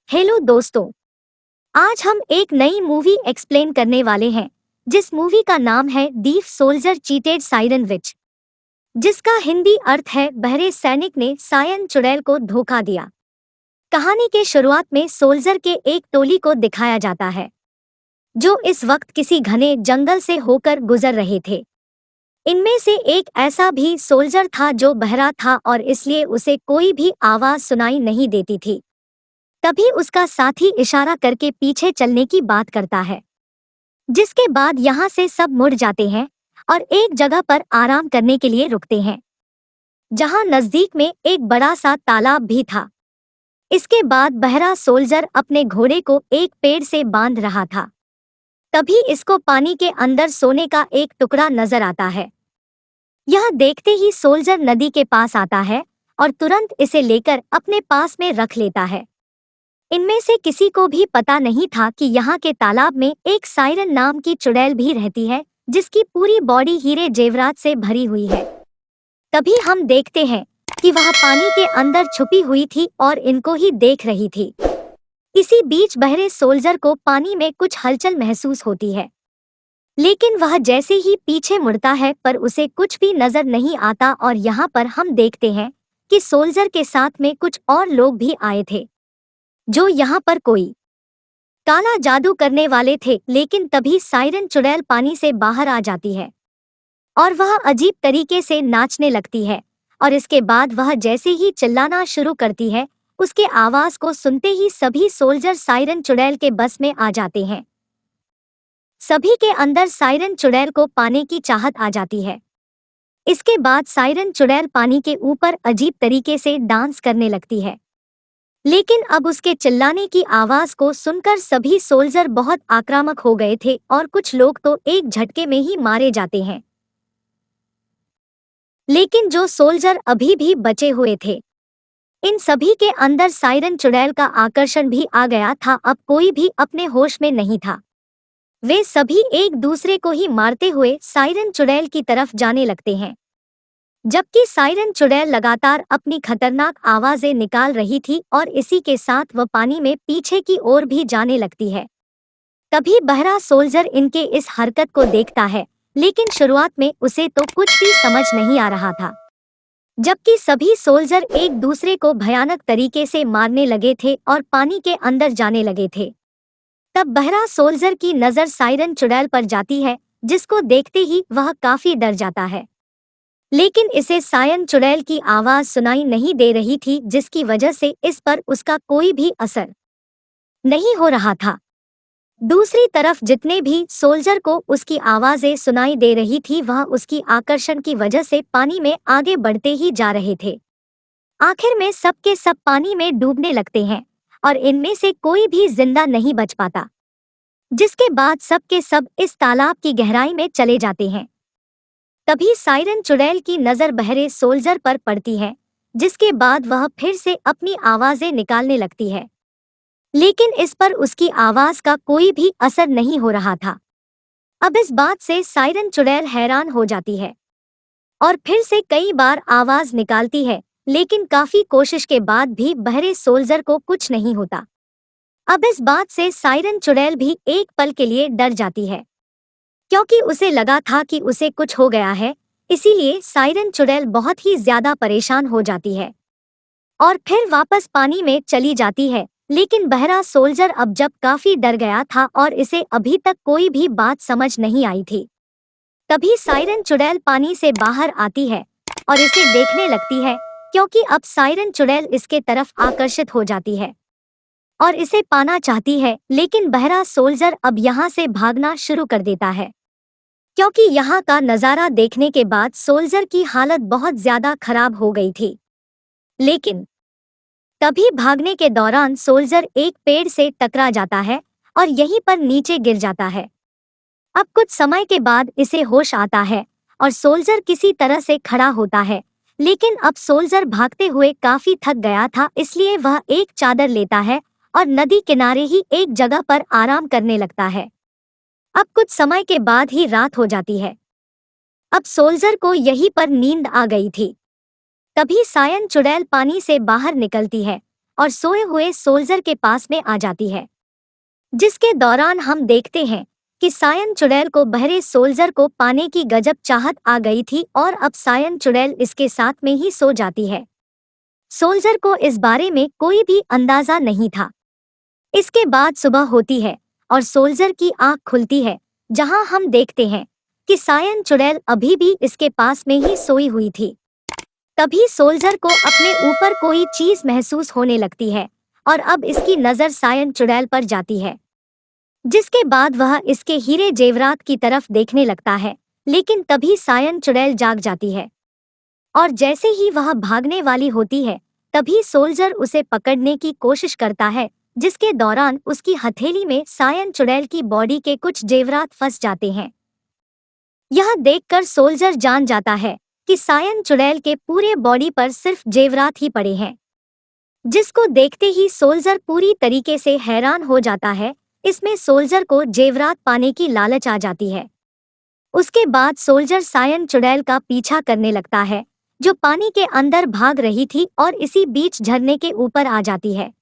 Hello दोस्तों, आज हम एक नई मूवी एक्सप्लेन करने वाले हैं जिस मूवी का नाम है दीफ सोल्जर चीटेड सायरन विच, जिसका हिंदी अर्थ है बहरे सैनिक ने सायन चुड़ैल को धोखा दिया। कहानी के शुरुआत में सोल्जर के एक टोली को दिखाया जाता है जो इस वक्त किसी घने जंगल से होकर गुजर रहे थे। इनमें से एक ऐसा भी सोल्जर था जो बहरा था और इसलिए उसे कोई भी आवाज सुनाई नहीं देती थी। तभी उसका साथी इशारा करके पीछे चलने की बात करता है, जिसके बाद यहाँ से सब मुड़ जाते हैं और एक जगह पर आराम करने के लिए रुकते हैं, जहाँ नजदीक में एक बड़ा सा तालाब भी था। इसके बाद बहरा सोल्जर अपने घोड़े को एक पेड़ से बांध रहा था। तभी इसको पानी के अंदर सोने का एक टुकड़ा नजर आता है। यह देखते ही सोल्जर नदी के पास आता है और तुरंत इसे लेकर अपने पास में रख लेता है। इनमें से किसी को भी पता नहीं था कि यहाँ के तालाब में एक सायरन नाम की चुड़ैल भी रहती है, जिसकी पूरी बॉडी हीरे जेवरात से भरी हुई है। तभी हम देखते हैं कि वह पानी के अंदर छुपी हुई थी और इनको ही देख रही थी। इसी बीच बहरे सोल्जर को पानी में कुछ हलचल महसूस होती है, लेकिन वह जैसे ही पीछे मुड़ता है पर उसे कुछ भी नजर नहीं आता। और यहाँ पर हम देखते हैं कि सोल्जर के साथ में कुछ और लोग भी आए थे जो यहाँ पर कोई काला जादू करने वाले थे। लेकिन तभी सायरन चुड़ैल पानी से बाहर आ जाती है और वह अजीब तरीके से नाचने लगती है। और इसके बाद वह जैसे ही चिल्लाना शुरू करती है, उसके आवाज को सुनते ही सभी सोल्जर सायरन चुड़ैल के बस में आ जाते हैं। सभी के अंदर सायरन चुड़ैल को पाने की चाहत आ जाती है। इसके बाद सायरन चुड़ैल पानी के ऊपर अजीब तरीके से डांस करने लगती है। लेकिन अब उसके चिल्लाने की आवाज को सुनकर सभी सोल्जर बहुत आक्रामक हो गए थे और कुछ लोग तो एक झटके में ही मारे जाते हैं। लेकिन जो सोल्जर अभी भी बचे हुए थे, इन सभी के अंदर सायरन चुड़ैल का आकर्षण भी आ गया था। अब कोई भी अपने होश में नहीं था। वे सभी एक दूसरे को ही मारते हुए सायरन चुड़ैल की तरफ जाने लगते हैं, जबकि सायरन चुड़ैल लगातार अपनी खतरनाक आवाजें निकाल रही थी और इसी के साथ वह पानी में पीछे की ओर भी जाने लगती है। तभी बहरा सोल्जर इनके इस हरकत को देखता है, लेकिन शुरुआत में उसे तो कुछ भी समझ नहीं आ रहा था, जबकि सभी सोल्जर एक दूसरे को भयानक तरीके से मारने लगे थे और पानी के अंदर जाने लगे थे। तब बहरा सोल्जर की नजर सायरन चुड़ैल पर जाती है, जिसको देखते ही वह काफी डर जाता है। लेकिन इसे सायन चुड़ैल की आवाज सुनाई नहीं दे रही थी, जिसकी वजह से इस पर उसका कोई भी असर नहीं हो रहा था। दूसरी तरफ जितने भी सोल्जर को उसकी आवाजें सुनाई दे रही थी, वह उसकी आकर्षण की वजह से पानी में आगे बढ़ते ही जा रहे थे। आखिर में सब के सब पानी में डूबने लगते हैं और इनमें से कोई भी जिंदा नहीं बच पाता, जिसके बाद सब के सब इस तालाब की गहराई में चले जाते हैं। तभी सायरन चुड़ैल की नजर बहरे सोल्जर पर पड़ती है, जिसके बाद वह फिर से अपनी आवाजें निकालने लगती है। लेकिन इस पर उसकी आवाज का कोई भी असर नहीं हो रहा था। अब इस बात से सायरन चुड़ैल हैरान हो जाती है और फिर से कई बार आवाज निकालती है, लेकिन काफी कोशिश के बाद भी बहरे सोल्जर को कुछ नहीं होता। अब इस बात से सायरन चुड़ैल भी एक पल के लिए डर जाती है, क्योंकि उसे लगा था कि उसे कुछ हो गया है। इसीलिए सायरन चुड़ैल बहुत ही ज्यादा परेशान हो जाती है और फिर वापस पानी में चली जाती है। लेकिन बहरा सोल्जर अब जब काफी डर गया था और इसे अभी तक कोई भी बात समझ नहीं आई थी, तभी सायरन चुड़ैल पानी से बाहर आती है और इसे देखने लगती है, क्योंकि अब सायरन चुड़ैल इसके तरफ आकर्षित हो जाती है और इसे पाना चाहती है। लेकिन बहरा सोल्जर अब यहाँ से भागना शुरू कर देता है, क्योंकि यहाँ का नज़ारा देखने के बाद सोल्जर की हालत बहुत ज्यादा खराब हो गई थी। लेकिन तभी भागने के दौरान सोल्जर एक पेड़ से टकरा जाता है और यहीं पर नीचे गिर जाता है। अब कुछ समय के बाद इसे होश आता है और सोल्जर किसी तरह से खड़ा होता है। लेकिन अब सोल्जर भागते हुए काफी थक गया था, इसलिए वह एक चादर लेता है और नदी किनारे ही एक जगह पर आराम करने लगता है। अब कुछ समय के बाद ही रात हो जाती है। अब सोल्जर को यहीं पर नींद आ गई थी। तभी सायन चुड़ैल पानी से बाहर निकलती है और सोए हुए सोल्जर के पास में आ जाती है, जिसके दौरान हम देखते हैं कि सायन चुड़ैल को बहरे सोल्जर को पाने की गजब चाहत आ गई थी और अब सायन चुड़ैल इसके साथ में ही सो जाती है। सोल्जर को इस बारे में कोई भी अंदाजा नहीं था। इसके बाद सुबह होती है और सोल्जर की आंख खुलती है, जहां हम देखते हैं कि सायन चुड़ैल अभी भी इसके पास में ही सोई हुई थी। तभी सोल्जर को अपने ऊपर कोई चीज महसूस होने लगती है और अब इसकी नजर सायन चुड़ैल पर जाती है, जिसके बाद वह इसके हीरे जेवरात की तरफ देखने लगता है। लेकिन तभी सायन चुड़ैल जाग जाती है और जैसे ही वह भागने वाली होती है, तभी सोल्जर उसे पकड़ने की कोशिश करता है, जिसके दौरान उसकी हथेली में सायन चुड़ैल की बॉडी के कुछ जेवरात फंस जाते हैं। यह देखकर सोल्जर जान जाता है कि सायन चुड़ैल के पूरे बॉडी पर सिर्फ जेवरात ही पड़े हैं, जिसको देखते ही सोल्जर पूरी तरीके से हैरान हो जाता है। इसमें सोल्जर को जेवरात पाने की लालच आ जाती है। उसके बाद सोल्जर सायन चुड़ैल का पीछा करने लगता है, जो पानी के अंदर भाग रही थी और इसी बीच झरने के ऊपर आ जाती है।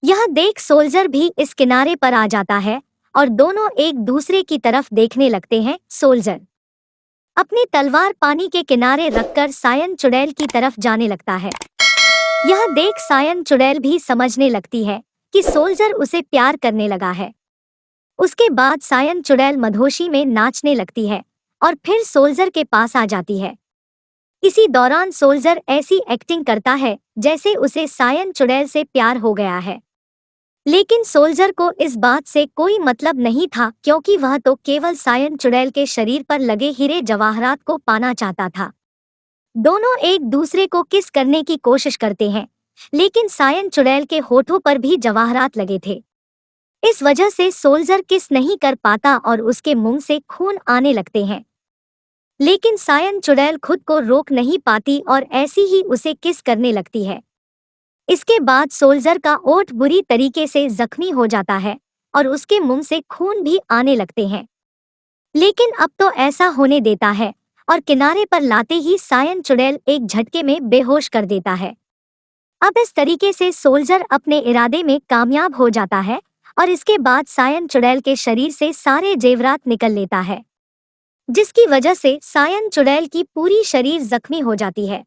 यह देख सोल्जर भी इस किनारे पर आ जाता है और दोनों एक दूसरे की तरफ देखने लगते हैं। सोल्जर अपनी तलवार पानी के किनारे रखकर सायन चुड़ैल की तरफ जाने लगता है। यह देख सायन चुड़ैल भी समझने लगती है कि सोल्जर उसे प्यार करने लगा है। उसके बाद सायन चुड़ैल मधोशी में नाचने लगती है और फिर सोल्जर के पास आ जाती है। इसी दौरान सोल्जर ऐसी एक्टिंग करता है जैसे उसे सायन चुड़ैल से प्यार हो गया है, लेकिन सोल्जर को इस बात से कोई मतलब नहीं था, क्योंकि वह तो केवल सायन चुड़ैल के शरीर पर लगे हीरे जवाहरात को पाना चाहता था। दोनों एक दूसरे को किस करने की कोशिश करते हैं, लेकिन सायन चुड़ैल के होठों पर भी जवाहरात लगे थे। इस वजह से सोल्जर किस नहीं कर पाता और उसके मुंह से खून आने लगते हैं, लेकिन सायन चुड़ैल खुद को रोक नहीं पाती और ऐसी ही उसे किस करने लगती है। इसके बाद सोल्जर का ओठ बुरी तरीके से जख्मी हो जाता है और उसके मुंह से खून भी आने लगते हैं, लेकिन अब तो ऐसा होने देता है और किनारे पर लाते ही सायन चुड़ैल एक झटके में बेहोश कर देता है। अब इस तरीके से सोल्जर अपने इरादे में कामयाब हो जाता है और इसके बाद सायन चुड़ैल के शरीर से सारे जेवरात निकल लेता है, जिसकी वजह से सायन चुड़ैल की पूरी शरीर जख्मी हो जाती है।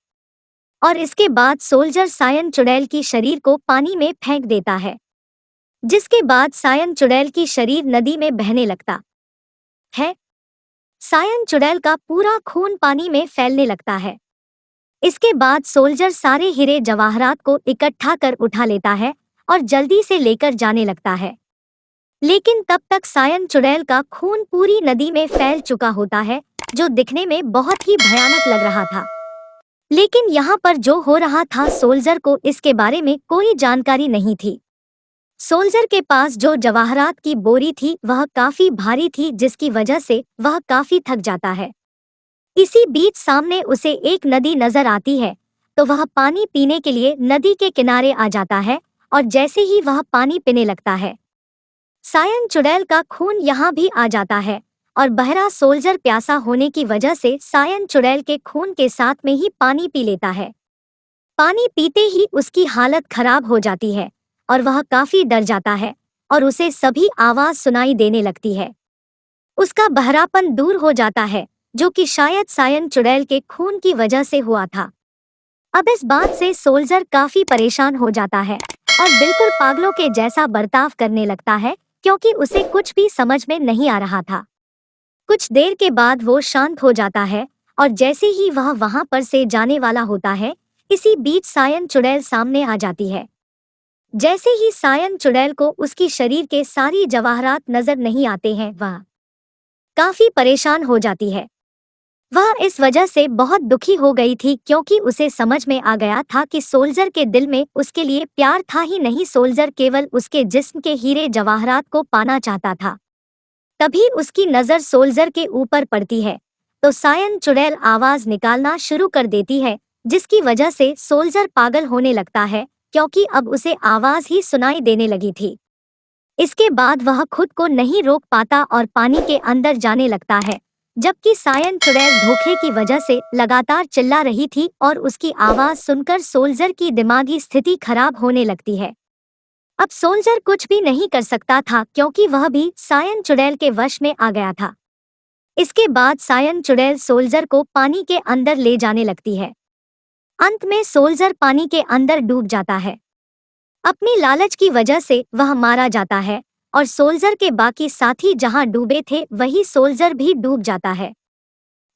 और इसके बाद सोल्जर सायन चुड़ैल की शरीर को पानी में फेंक देता है, जिसके बाद सायन चुड़ैल की शरीर नदी में बहने लगता है। सायन चुड़ैल का पूरा खून पानी में फैलने लगता है। इसके बाद सोल्जर सारे हीरे जवाहरात को इकट्ठा कर उठा लेता है और जल्दी से लेकर जाने लगता है, लेकिन तब तक सायन चुड़ैल का खून पूरी नदी में फैल चुका होता है, जो दिखने में बहुत ही भयानक लग रहा था। लेकिन यहाँ पर जो हो रहा था, सोल्जर को इसके बारे में कोई जानकारी नहीं थी। सोल्जर के पास जो जवाहरात की बोरी थी वह काफी भारी थी, जिसकी वजह से वह काफी थक जाता है। इसी बीच सामने उसे एक नदी नजर आती है, तो वह पानी पीने के लिए नदी के किनारे आ जाता है और जैसे ही वह पानी पीने लगता है, सायन चुड़ैल का खून यहाँ भी आ जाता है और बहरा सोल्जर प्यासा होने की वजह से सायन चुड़ैल के खून के साथ में ही पानी पी लेता है। पानी पीते ही उसकी हालत खराब हो जाती है और वह काफी डर जाता है और उसे सभी आवाज सुनाई देने लगती है। उसका बहरापन दूर हो जाता है, जो कि शायद सायन चुड़ैल के खून की वजह से हुआ था। अब इस बात से सोल्जर काफी परेशान हो जाता है और बिल्कुल पागलों के जैसा बर्ताव करने लगता है, क्योंकि उसे कुछ भी समझ में नहीं आ रहा था। कुछ देर के बाद वो शांत हो जाता है और जैसे ही वह वहां पर से जाने वाला होता है, इसी बीच सायन चुड़ैल सामने आ जाती है। जैसे ही सायन चुड़ैल को उसकी शरीर के सारी जवाहरात नजर नहीं आते हैं, वह काफी परेशान हो जाती है। वह इस वजह से बहुत दुखी हो गई थी, क्योंकि उसे समझ में आ गया था कि सोल्जर के दिल में उसके लिए प्यार था ही नहीं, सोल्जर केवल उसके जिस्म के हीरे जवाहरात को पाना चाहता था। तभी उसकी नजर सोल्जर के ऊपर पड़ती है, तो सायन चुड़ैल आवाज निकालना शुरू कर देती है, जिसकी वजह से सोल्जर पागल होने लगता है, क्योंकि अब उसे आवाज ही सुनाई देने लगी थी। इसके बाद वह खुद को नहीं रोक पाता और पानी के अंदर जाने लगता है, जबकि सायन चुड़ैल धोखे की वजह से लगातार चिल्ला रही थी और उसकी आवाज सुनकर सोल्जर की दिमागी स्थिति खराब होने लगती है। अब सोल्जर कुछ भी नहीं कर सकता था क्योंकि वह भी सायन चुड़ैल के वश में आ गया था। इसके बाद सायन चुड़ैल सोल्जर को पानी के अंदर ले जाने लगती है। अंत में सोल्जर पानी के अंदर डूब जाता है। अपनी लालच की वजह से वह मारा जाता है और सोल्जर के बाकी साथी जहां डूबे थे वही सोल्जर भी डूब जाता है।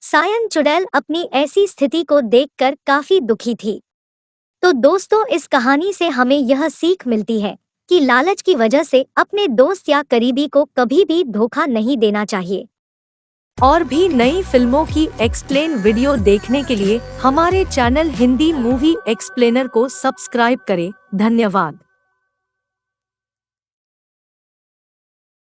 सायन चुड़ैल अपनी ऐसी स्थिति को देखकर काफी दुखी थी। तो दोस्तों, इस कहानी से हमें यह सीख मिलती है कि लालच की वजह से अपने दोस्त या करीबी को कभी भी धोखा नहीं देना चाहिए। और भी नई फिल्मों की एक्सप्लेन वीडियो देखने के लिए हमारे चैनल हिंदी मूवी एक्सप्लेनर को सब्सक्राइब करें। धन्यवाद।